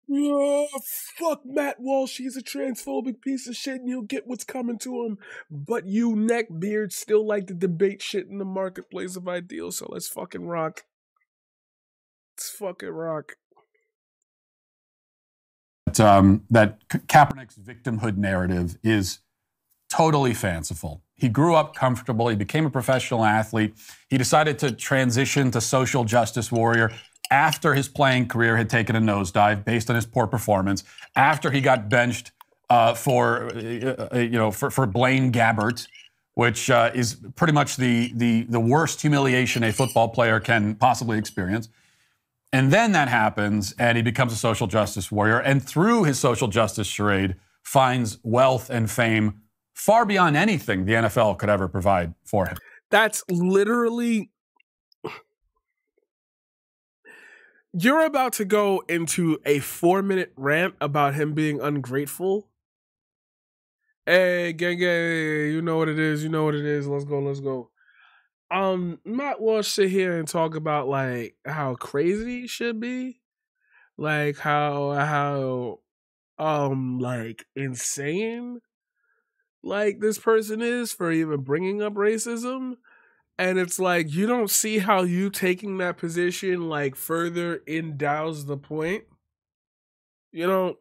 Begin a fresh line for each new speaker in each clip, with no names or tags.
Oh, fuck Matt Walsh. He's a transphobic piece of shit and he'll get what's coming to him. But you neckbeards still like to debate shit in the marketplace of ideals, so let's fucking rock. Let's fucking rock.
That Kaepernick's victimhood narrative is totally fanciful. He grew up comfortable. He became a professional athlete. He decided to transition to social justice warrior after his playing career had taken a nosedive based on his poor performance, after he got benched for Blaine Gabbert, which is pretty much the worst humiliation a football player can possibly experience. And then that happens, and he becomes a social justice warrior, and through his social justice charade, finds wealth and fame far beyond anything the NFL could ever provide for him.
That's literally... You're about to go into a 4-minute rant about him being ungrateful. Hey, gang, you know what it is. You know what it is. Let's go. Let's go. Matt Walsh sit here and talk about like how crazy he should be, like how like insane like this person is for even bringing up racism. And it's like, you don't see how you taking that position like further endows the point. You know,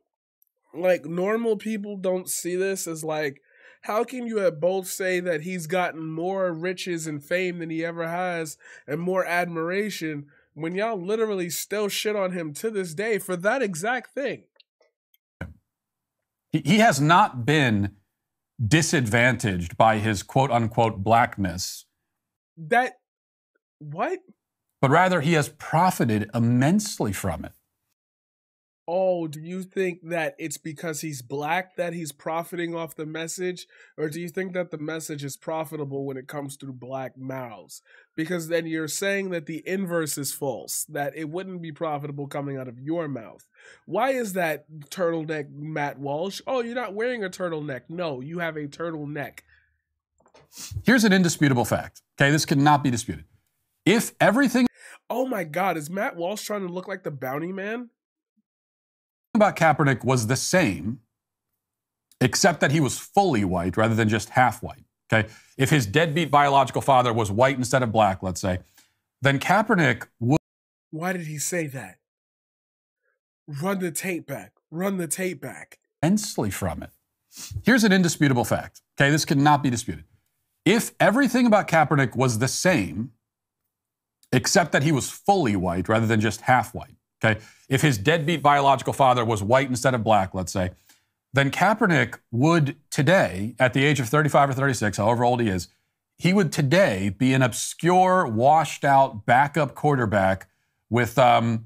like normal people don't see this as like, how can you at both say that he's gotten more riches and fame than he ever has and more admiration when y'all literally still shit on him to this day for that exact thing?
He has not been disadvantaged by his quote unquote blackness.
What?
But rather he has profited immensely from it.
Oh, do you think that it's because he's black that he's profiting off the message? Or do you think that the message is profitable when it comes through black mouths? Because then you're saying that the inverse is false, that it wouldn't be profitable coming out of your mouth. Why is that, turtleneck Matt Walsh? Oh, you're not wearing a turtleneck. No, you have a turtleneck.
Here's an indisputable fact. Okay, this cannot be disputed. If everything...
Oh my God, is Matt Walsh trying to look like the bounty man?
About Kaepernick was the same, except that he was fully white rather than just half white. Okay, if his deadbeat biological father was white instead of black, let's say, then Kaepernick would...
Why did he say that? Run the tape back. Run the tape back.
Immensely from it. Here's an indisputable fact. Okay, this cannot be disputed. If everything about Kaepernick was the same, except that he was fully white rather than just half white. Okay, if his deadbeat biological father was white instead of black, let's say, then Kaepernick would today, at the age of 35 or 36, however old he is, he would today be an obscure, washed-out backup quarterback with a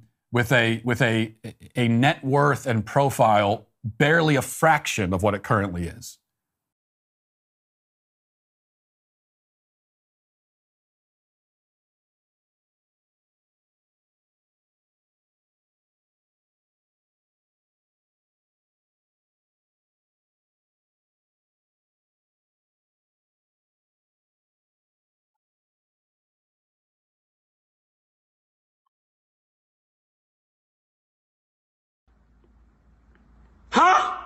net worth and profile barely a fraction of what it currently is.
Huh?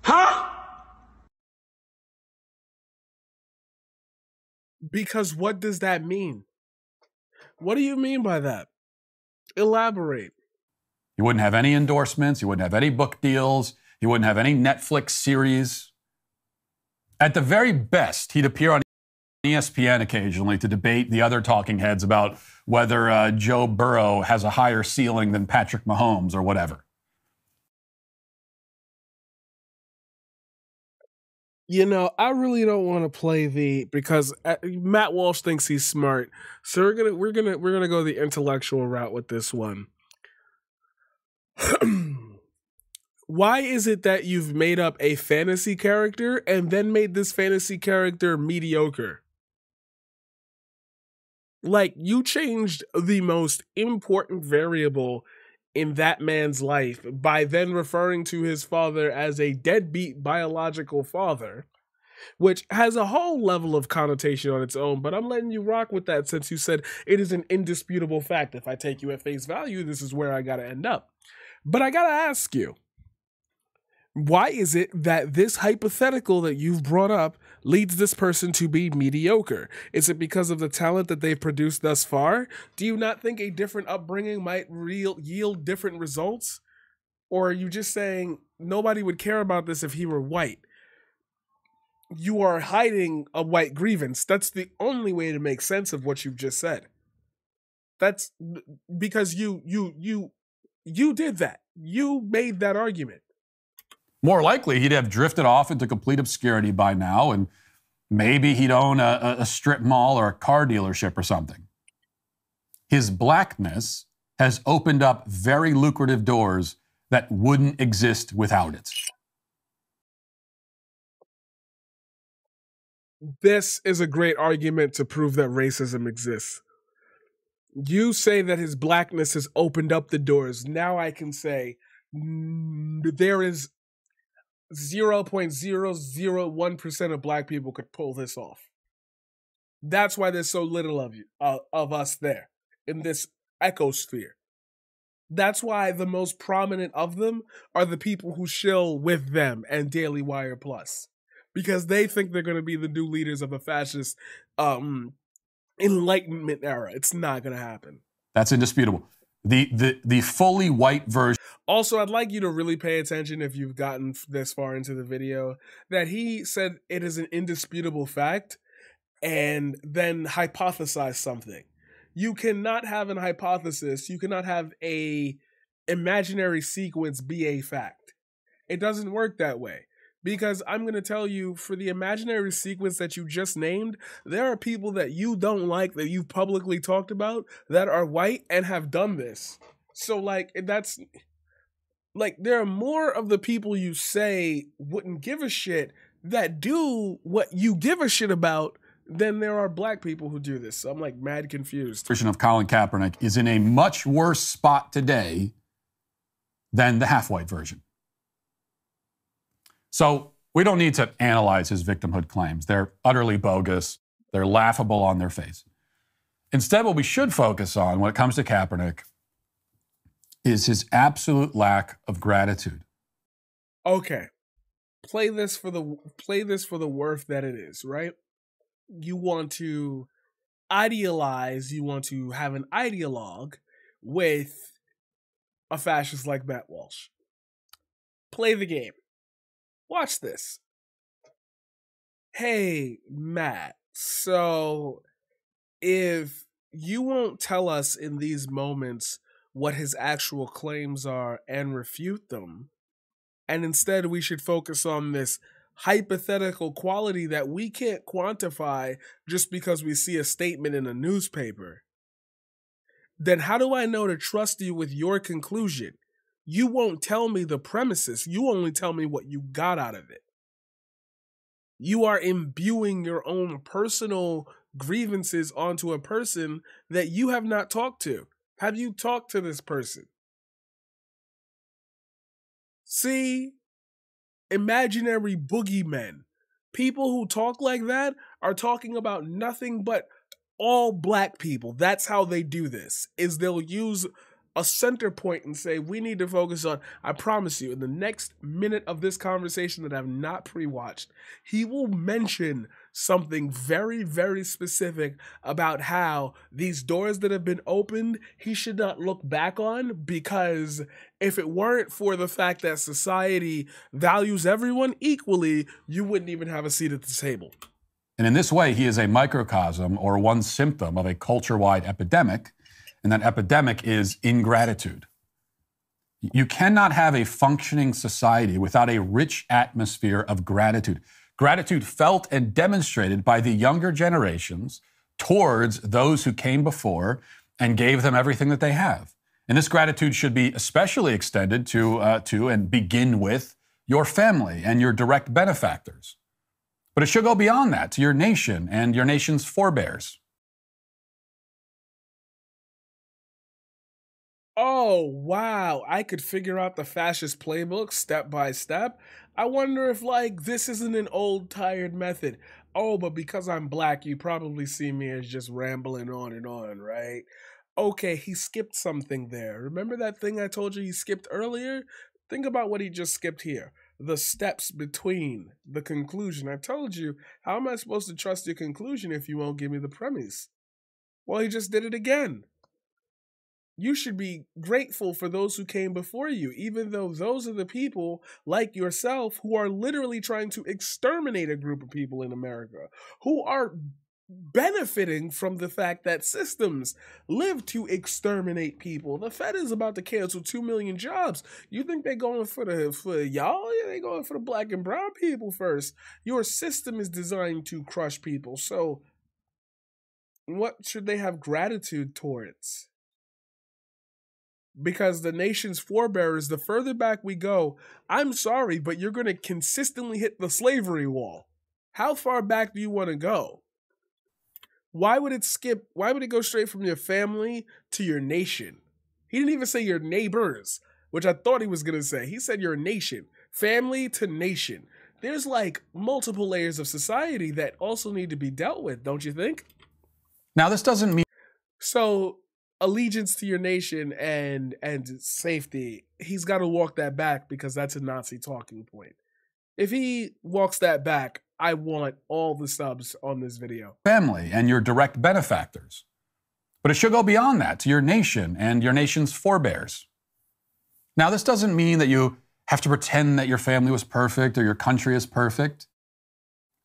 Huh? Because what does that mean? What do you mean by that? Elaborate.
He wouldn't have any endorsements. He wouldn't have any book deals. He wouldn't have any Netflix series. At the very best, he'd appear on ESPN occasionally to debate the other talking heads about whether Joe Burrow has a higher ceiling than Patrick Mahomes or whatever.
You know, I really don't want to play because Matt Walsh thinks he's smart. So we're gonna go the intellectual route with this one. Why is it that you've made up a fantasy character and then made this fantasy character mediocre? Like, you changed the most important variable in that man's life by then referring to his father as a deadbeat biological father, which has a whole level of connotation on its own, but I'm letting you rock with that since you said it is an indisputable fact. If I take you at face value, this is where I gotta end up. But I gotta ask you, why is it that this hypothetical that you've brought up leads this person to be mediocre? Is it because of the talent that they've produced thus far? Do you not think a different upbringing might yield different results? Or are you just saying nobody would care about this if he were white? You are hiding a white grievance. That's the only way to make sense of what you've just said. That's because you did that. You made that argument.
More likely, he'd have drifted off into complete obscurity by now, and maybe he'd own a strip mall or a car dealership or something. His blackness has opened up very lucrative doors that wouldn't exist without it.
This is a great argument to prove that racism exists. You say that his blackness has opened up the doors. Now I can say there is 0.001% of black people could pull this off. That's why there's so little of us there in this ecosphere. That's why the most prominent of them are the people who shill with them and Daily Wire Plus, because they think they're going to be the new leaders of a fascist Enlightenment era. It's not going to happen.
That's indisputable. The fully white version.
Also, I'd like you to really pay attention if you've gotten this far into the video that he said it is an indisputable fact and then hypothesize something. You cannot have an hypothesis. You cannot have a imaginary sequence be a fact. It doesn't work that way. Because I'm going to tell you, for the imaginary sequence that you just named, there are people that you don't like, that you've publicly talked about, that are white and have done this. So, there are more of the people you say wouldn't give a shit that do what you give a shit about than there are black people who do this. So I'm, mad confused.
Version of Colin Kaepernick is in a much worse spot today than the half-white version. So we don't need to analyze his victimhood claims. They're utterly bogus. They're laughable on their face. Instead, what we should focus on when it comes to Kaepernick is his absolute lack of gratitude.
Okay. Play this for the worth that it is, right? You want to idealize, you want to have an ideologue with a fascist like Matt Walsh. Play the game. Watch this. Hey, Matt, so if you won't tell us in these moments what his actual claims are and refute them, and instead we should focus on this hypothetical quality that we can't quantify just because we see a statement in a newspaper, then how do I know to trust you with your conclusion? You won't tell me the premises. You only tell me what you got out of it. You are imbuing your own personal grievances onto a person that you have not talked to. Have you talked to this person? See? Imaginary boogeymen. People who talk like that are talking about nothing but all black people. That's how they do this, is they'll use a center point and say, we need to focus on, I promise you, in the next minute of this conversation that I've not pre-watched, he will mention something very, very specific about how these doors that have been opened, he should not look back on, because if it weren't for the fact that society values everyone equally, you wouldn't even have a seat at the table.
And in this way, he is a microcosm or one symptom of a culture-wide epidemic. And that epidemic is ingratitude. You cannot have a functioning society without a rich atmosphere of gratitude. Gratitude felt and demonstrated by the younger generations towards those who came before and gave them everything that they have. And this gratitude should be especially extended to and begin with your family and your direct benefactors. But it should go beyond that to your nation and your nation's forebears.
Oh, wow. I could figure out the fascist playbook step by step. I wonder if, like, this isn't an old, tired method. Oh, but because I'm black, you probably see me as just rambling on, right? Okay, he skipped something there. Remember that thing I told you he skipped earlier? Think about what he just skipped here. The steps between the conclusion. I told you, how am I supposed to trust your conclusion if you won't give me the premise? Well, he just did it again. You should be grateful for those who came before you, even though those are the people like yourself who are literally trying to exterminate a group of people in America, who are benefiting from the fact that systems live to exterminate people. The Fed is about to cancel 2 million jobs. You think they're going for y'all? Yeah, they going for the black and brown people first. Your system is designed to crush people. So what should they have gratitude towards? Because the nation's forebears, the further back we go, I'm sorry, but you're going to consistently hit the slavery wall. How far back do you want to go? Why would it skip? Why would it go straight from your family to your nation? He didn't even say your neighbors, which I thought he was going to say. He said your nation, family to nation. There's like multiple layers of society that also need to be dealt with, don't you think?
Now, this doesn't mean...
So, allegiance to your nation and safety, he's got to walk that back because that's a Nazi talking point. If he walks that back, I want all the subs on this video.
Family and your direct benefactors. But it should go beyond that to your nation and your nation's forebears. Now, this doesn't mean that you have to pretend that your family was perfect or your country is perfect.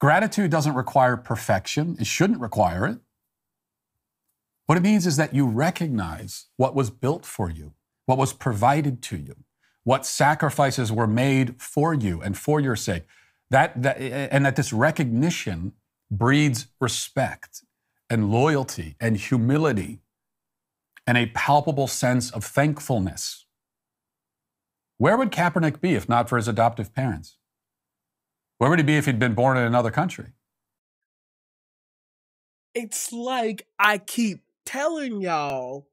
Gratitude doesn't require perfection. It shouldn't require it. What it means is that you recognize what was built for you, what was provided to you, what sacrifices were made for you and for your sake. And that this recognition breeds respect and loyalty and humility and a palpable sense of thankfulness. Where would Kaepernick be if not for his adoptive parents? Where would he be if he'd been born in another country?
It's like I keep telling y'all,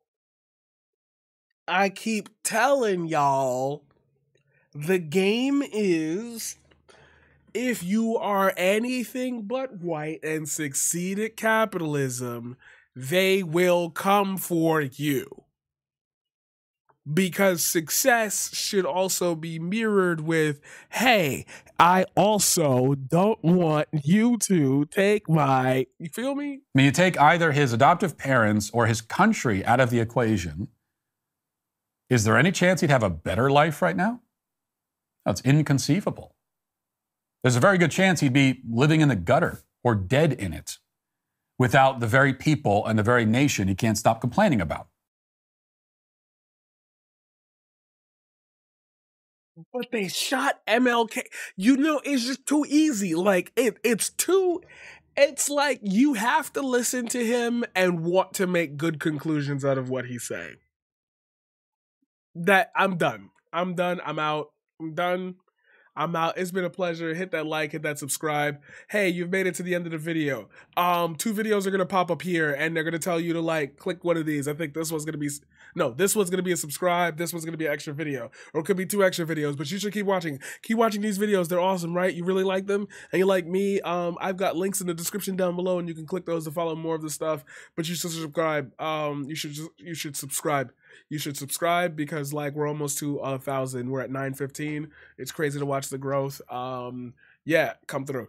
the game is, if you are anything but white and succeed at capitalism, they will come for you. Because success should also be mirrored with, hey, I also don't want you to take my, you feel me?
I mean, you take either his adoptive parents or his country out of the equation, is there any chance he'd have a better life right now? That's inconceivable. There's a very good chance he'd be living in the gutter or dead in it without the very people and the very nation he can't stop complaining about.
But they shot MLK. You know, it's just too easy. Like, it's like you have to listen to him and want to make good conclusions out of what he's saying. I'm done. I'm out. I'm done. I'm out. It's been a pleasure. Hit that like, hit that subscribe. Hey, you've made it to the end of the video. 2 videos are gonna pop up here and they're gonna tell you to like click one of these. I think this one's gonna be this one's gonna be a subscribe, this one's gonna be an extra video. Or it could be 2 extra videos, but you should keep watching. Keep watching these videos. They're awesome, right? You really like them and you like me. I've got links in the description down below and you can click those to follow more of the stuff. But you should subscribe. You should subscribe. You should subscribe because like we're almost to 1,000. We're at 915. It's crazy to watch the growth. Yeah, come through.